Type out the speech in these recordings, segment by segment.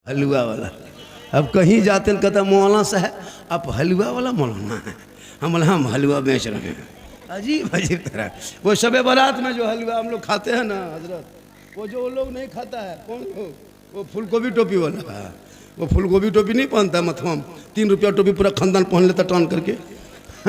हलवा वाला। अब कहीं जाते हैं कहता मौलाना साहब आप हलवा वाला मौलाना है। हम हलवा बेच रहे हैं। अजीब अजीब तरह वो शबे बारात में जो हलवा हम लोग खाते हैं ना हजरत, वो जो लोग नहीं खाता है कौन लोग, वो फूलगोभी टोपी वाला है। वो फूलगोभी टोपी नहीं पहनता मथुआ में, 3 रुपया टोपी पूरा खानदान पहन लेता टन करके।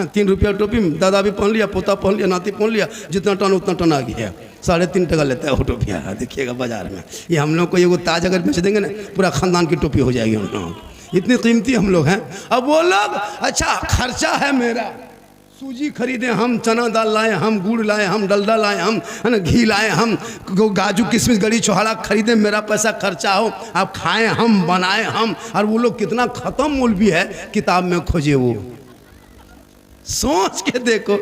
3 रुपया टोपी दादा भी पहन लिया, पोता पहन लिया, नाती पहन लिया, जितना टन उतना टन आ गया। 3.5 टका लेता है वो टोपिया। देखिएगा बाजार में, ये हम लोग को ये वो ताज अगर बेच देंगे ना पूरा खानदान की टोपी हो जाएगी हम लोग, इतनी कीमती हम लोग हैं। अब वो लोग अच्छा खर्चा है मेरा, सूजी खरीदे हम, चना दाल लाए हम, गुड़ लाए हम, डलडा लाए हम, है ना, घी लाए हम, काजू किशमिश गड़ी छोहाड़ा खरीदे, मेरा पैसा खर्चा हो, आप खाएं हम, बनाए हम। और वो लोग कितना ख़त्म मौलवी है, किताब में खोजे वो। सोच के देखो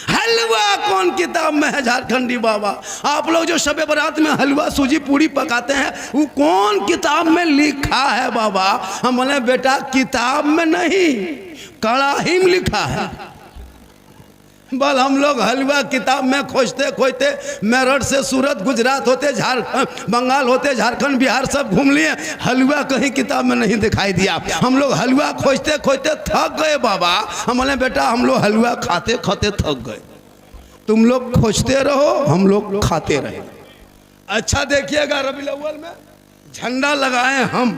हलवा कौन किताब में है झारखंडी बाबा। आप लोग जो शबे बारात में हलवा सूजी पूड़ी पकाते हैं वो कौन किताब में लिखा है बाबा। हम बोले बेटा किताब में नहीं कड़ाही में लिखा है। बल हम लोग हलवा किताब में खोजते खोजते मेरठ से सूरत गुजरात होते झारखंड बंगाल होते झारखंड बिहार सब घूम लिए, हलवा कहीं किताब में नहीं दिखाई दिया। हम लोग हलवा खोजते खोजते थक गए बाबा। हम बोले बेटा हम लोग हलवा खाते खाते थक गए, तुम लोग खोजते रहो हम लोग खाते रहे। अच्छा देखिएगा रबीउल अव्वल में झंडा लगाए हम,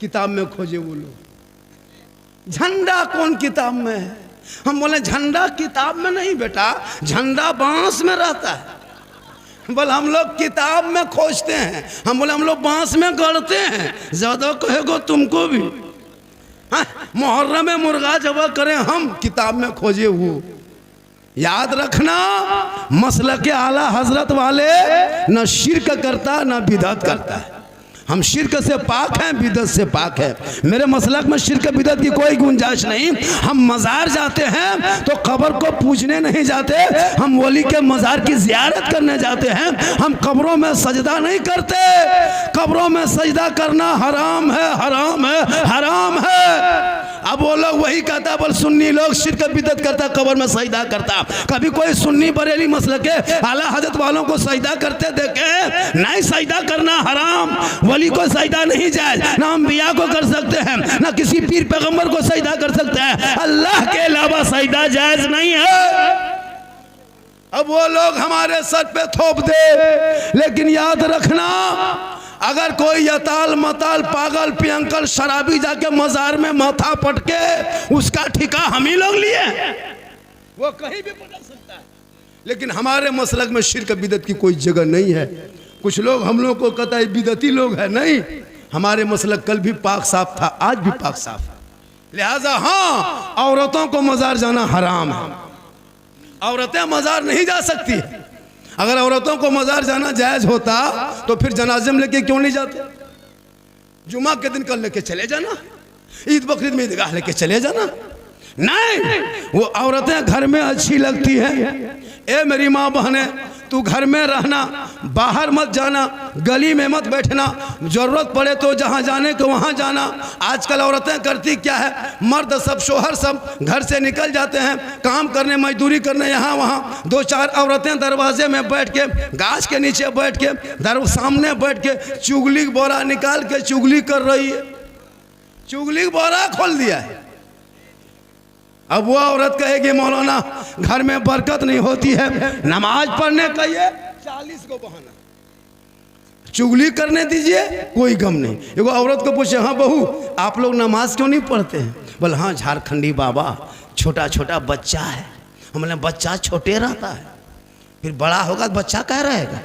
किताब में खोजे वो लोग। झंडा कौन किताब में है। हम बोले झंडा किताब में नहीं बेटा, झंडा बांस में रहता है। बोले हम लोग किताब में खोजते हैं। हम बोले हम लोग बांस में गढ़ते हैं। ज्यादा कहेगो तुमको भी। मुहर्रम में मुर्गा जब करें हम, किताब में खोजे वो। याद रखना मसलक आला हजरत वाले न शिर्क करता न बिदअत करता है। हम शिर्क से पाक हैं, बिदअत से पाक है। मेरे मसलक में शिर्क बिदअत की कोई गुंजाइश नहीं। हम मज़ार जाते हैं तो कब्र को पूजने नहीं जाते, हम वली के मज़ार की ज़ियारत करने जाते हैं। हम कब्रों में सजदा नहीं करते, कब्रों में सजदा करना हराम है, हराम है, हराम है। अब वो लोग वही कहता, बोल सुन्नी लोग शिर्क बिदअत करता, कब्र में सजदा करता। कभी कोई सुन्नी बरेली मसलक के आला हजरत वालों को सजदा करते देखे? नहीं, सजदा करना हराम। वली को सजदा नहीं जायज, ना अंबिया को कर सकते हैं, ना किसी पीर पैगंबर को सजदा कर सकते हैं। अल्लाह के अलावा सजदा जायज नहीं है। अब वो लोग हमारे सर पे थोप दे, लेकिन याद रखना अगर कोई यताल मताल पागल पियंकल शराबी जाके मजार में माथा पटके, उसका ठिका हम ही लोग लिए। वो कहीं भी पटक सकता है, लेकिन हमारे मसलक में शिर्क बिदअत की कोई जगह नहीं है। कुछ लोग हम लोग को कहता है बिदअती लोग है, नहीं, हमारे मसलक कल भी पाक साफ था, आज भी पाक साफ है। लिहाजा हाँ, औरतों को मजार जाना हराम है। औरतें मजार नहीं जा सकती। अगर औरतों को मजार जाना जायज होता तो फिर जनाजे में लेके क्यों नहीं जाते? जुमा के दिन कल लेके चले जाना, ईद बकरीद में ईदगाह लेके चले जाना। नहीं, वो औरतें घर में अच्छी लगती हैं। ए मेरी माँ बहने, तू घर में रहना, बाहर मत जाना, गली में मत बैठना, जरूरत पड़े तो जहाँ जाने को वहाँ जाना। आजकल औरतें करती क्या है, मर्द सब शोहर सब घर से निकल जाते हैं काम करने मजदूरी करने यहाँ वहाँ। 2-4 औरतें दरवाजे में बैठ के, गाछ के नीचे बैठ के, सामने बैठ के चुगली बोरा निकाल के चुगली कर रही है। चुगली बोरा खोल दिया है। अब वो औरत कहेगी मौलाना घर में बरकत नहीं होती है, नमाज पढ़ने का ये 40 को बहाना, चुगली करने दीजिए कोई गम नहीं। एगो औरत को पूछे, हाँ बहू आप लोग नमाज क्यों नहीं पढ़ते हैं? बोले हाँ झारखंडी बाबा छोटा छोटा बच्चा है। हमने बच्चा छोटे रहता है, फिर बड़ा होगा तो बच्चा कह रहेगा।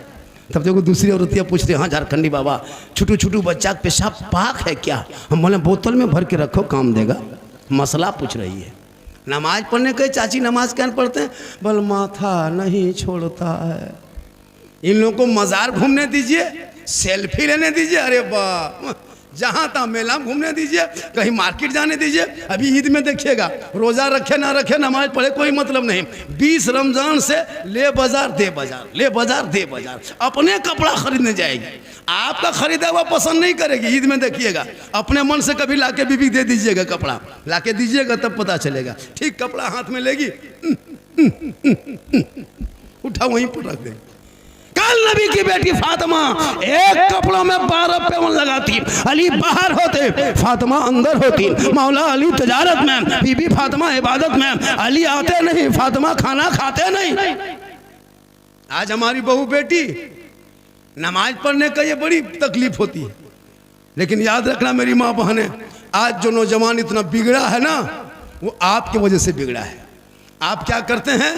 तब देखो दूसरी औरतियाँ पूछते हैं, हाँ झारखंडी बाबा छोटू छोटू बच्चा पेशाब पाक है क्या? हम बोले बोतल में भर के रखो काम देगा। मसला पूछ रही है। नमाज पढ़ने के चाची नमाज क्या पढ़ते हैं? बल माथा नहीं छोड़ता है। इन लोगों को मज़ार घूमने दीजिए, सेल्फी लेने दीजिए, अरे वाह, जहाँ तहाँ मेला घूमने दीजिए, कहीं मार्केट जाने दीजिए। अभी ईद में देखिएगा, रोज़ा रखे ना रखे नमाज पढ़े कोई मतलब नहीं। 20 रमज़ान से ले बाजार दे बाजार, ले बाजार दे बाजार, अपने कपड़ा खरीदने जाएगी। आपका खरीदा हुआ पसंद नहीं करेगी। ईद में देखिएगा, अपने मन से कभी लाके बीबी दे दीजिएगा, कपड़ा लाके दीजिएगा तब पता चलेगा। ठीक कपड़ा हाथ में लेगी, उठा वहीं पर रख देगी। कल नबी की बेटी फातिमा एक कपड़ों में 12 पेवन लगाती, अली बाहर होते, फातिमा अंदर होती। मौला अली तजारत में, बीबी फातिमा इबादत में, अली आते नहीं, फातिमा खाना खाते नहीं। आज हमारी बहू बेटी नमाज पढ़ने का ये बड़ी तकलीफ होती है, लेकिन याद रखना मेरी माँ बहनें, आज जो नौजवान इतना बिगड़ा है ना, वो आपके वजह से बिगड़ा है। आप क्या करते हैं,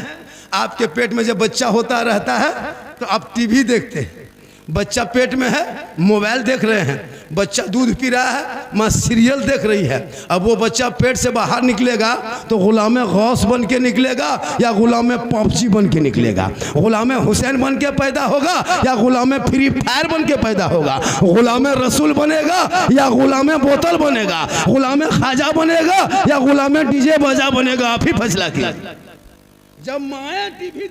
आपके पेट में जब बच्चा होता रहता है तो आप टीवी देखते हैं, बच्चा पेट में है, मोबाइल देख रहे हैं, बच्चा दूध पी रहा है, माँ सीरियल देख रही है। अब वो बच्चा पेट से बाहर निकलेगा तो गुलाम गौस बन के निकलेगा या गुलाम पॉपची बन के निकलेगा, गुलाम हुसैन बन के पैदा होगा या गुलाम फ्री फायर बन के पैदा होगा, गुलाम रसूल बनेगा या गुलाम बोतल बनेगा, गुलाम खाजा बनेगा या गुलाम डीजे बाजा बनेगा। आप ही फैसला किया। जब माया टीवी